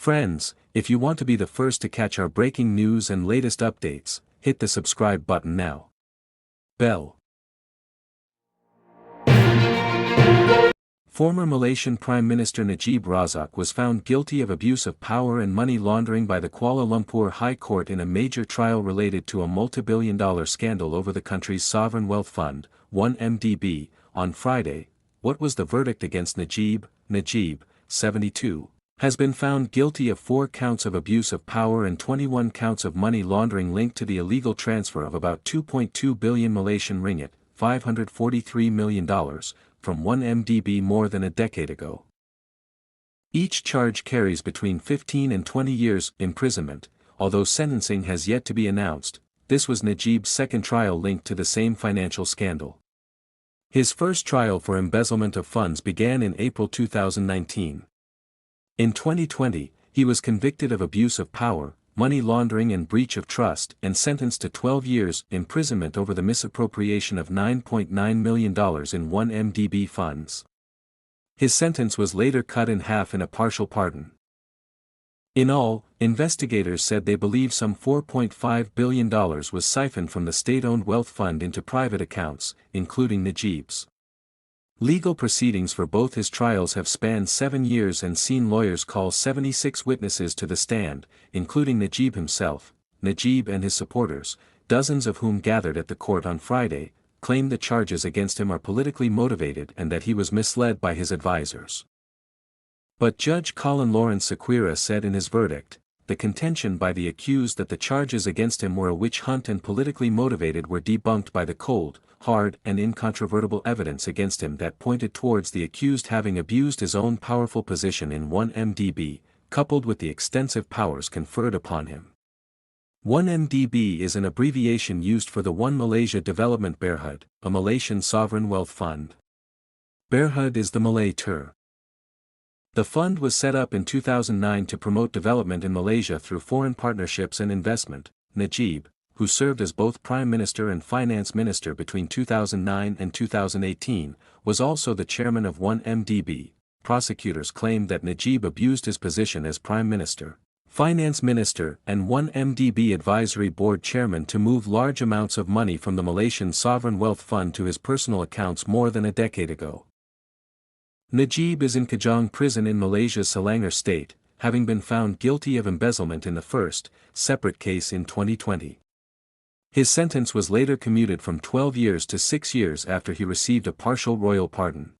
Friends, if you want to be the first to catch our breaking news and latest updates, hit the subscribe button now. Bell. Former Malaysian Prime Minister Najib Razak was found guilty of abuse of power and money laundering by the Kuala Lumpur High Court in a major trial related to a multi-billion-dollar scandal over the country's sovereign wealth fund, 1MDB, on Friday. What was the verdict against Najib? Najib, 72, has been found guilty of 4 counts of abuse of power and 21 counts of money laundering linked to the illegal transfer of about 2.2 billion Malaysian ringgit, $543 million, from 1MDB more than a decade ago. Each charge carries between 15 and 20 years imprisonment, although sentencing has yet to be announced. This was Najib's second trial linked to the same financial scandal. His first trial for embezzlement of funds began in April 2019. In 2020, he was convicted of abuse of power, money laundering and breach of trust and sentenced to 12 years imprisonment over the misappropriation of $9.9 million in 1MDB funds. His sentence was later cut in half in a partial pardon. In all, investigators said they believe some $4.5 billion was siphoned from the state-owned wealth fund into private accounts, including Najib's. Legal proceedings for both his trials have spanned 7 years and seen lawyers call 76 witnesses to the stand, including Najib himself. Najib and his supporters, dozens of whom gathered at the court on Friday, claim the charges against him are politically motivated and that he was misled by his advisors. But Judge Colin Lawrence Sequeira said in his verdict, the contention by the accused that the charges against him were a witch hunt and politically motivated were debunked by the cold, hard and incontrovertible evidence against him that pointed towards the accused having abused his own powerful position in 1MDB, coupled with the extensive powers conferred upon him. 1MDB is an abbreviation used for the One Malaysia Development Berhad, a Malaysian sovereign wealth fund. Berhad is the Malay term. The fund was set up in 2009 to promote development in Malaysia through foreign partnerships and investment. Najib, who served as both Prime Minister and Finance Minister between 2009 and 2018, was also the chairman of 1MDB. Prosecutors claimed that Najib abused his position as Prime Minister, Finance Minister and 1MDB Advisory Board Chairman to move large amounts of money from the Malaysian Sovereign Wealth Fund to his personal accounts more than a decade ago. Najib is in Kajang prison in Malaysia's Selangor state, having been found guilty of embezzlement in the first, separate case in 2020. His sentence was later commuted from 12 years to 6 years after he received a partial royal pardon.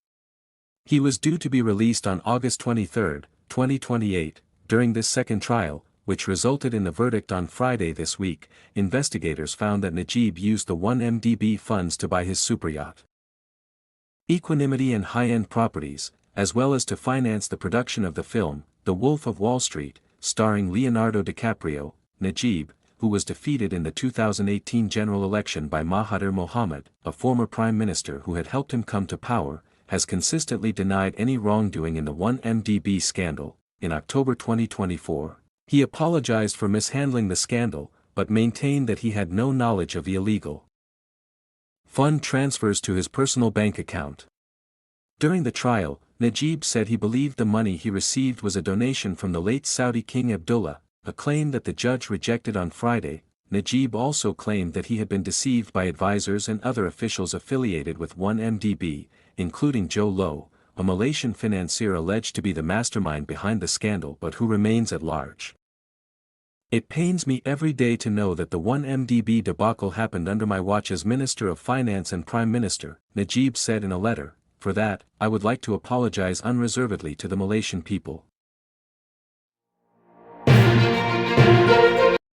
He was due to be released on August 23, 2028. During this second trial, which resulted in the verdict on Friday this week, investigators found that Najib used the 1MDB funds to buy his superyacht Equanimity and high-end properties, as well as to finance the production of the film, The Wolf of Wall Street, starring Leonardo DiCaprio. Najib, who was defeated in the 2018 general election by Mahathir Mohamad, a former prime minister who had helped him come to power, has consistently denied any wrongdoing in the 1MDB scandal. In October 2024, he apologized for mishandling the scandal, but maintained that he had no knowledge of the illegal fund transfers to his personal bank account. During the trial, Najib said he believed the money he received was a donation from the late Saudi King Abdullah, a claim that the judge rejected on Friday. Najib also claimed that he had been deceived by advisors and other officials affiliated with 1MDB, including Joe Low, a Malaysian financier alleged to be the mastermind behind the scandal but who remains at large. It pains me every day to know that the 1MDB debacle happened under my watch as Minister of Finance and Prime Minister, Najib said in a letter. For that, I would like to apologize unreservedly to the Malaysian people.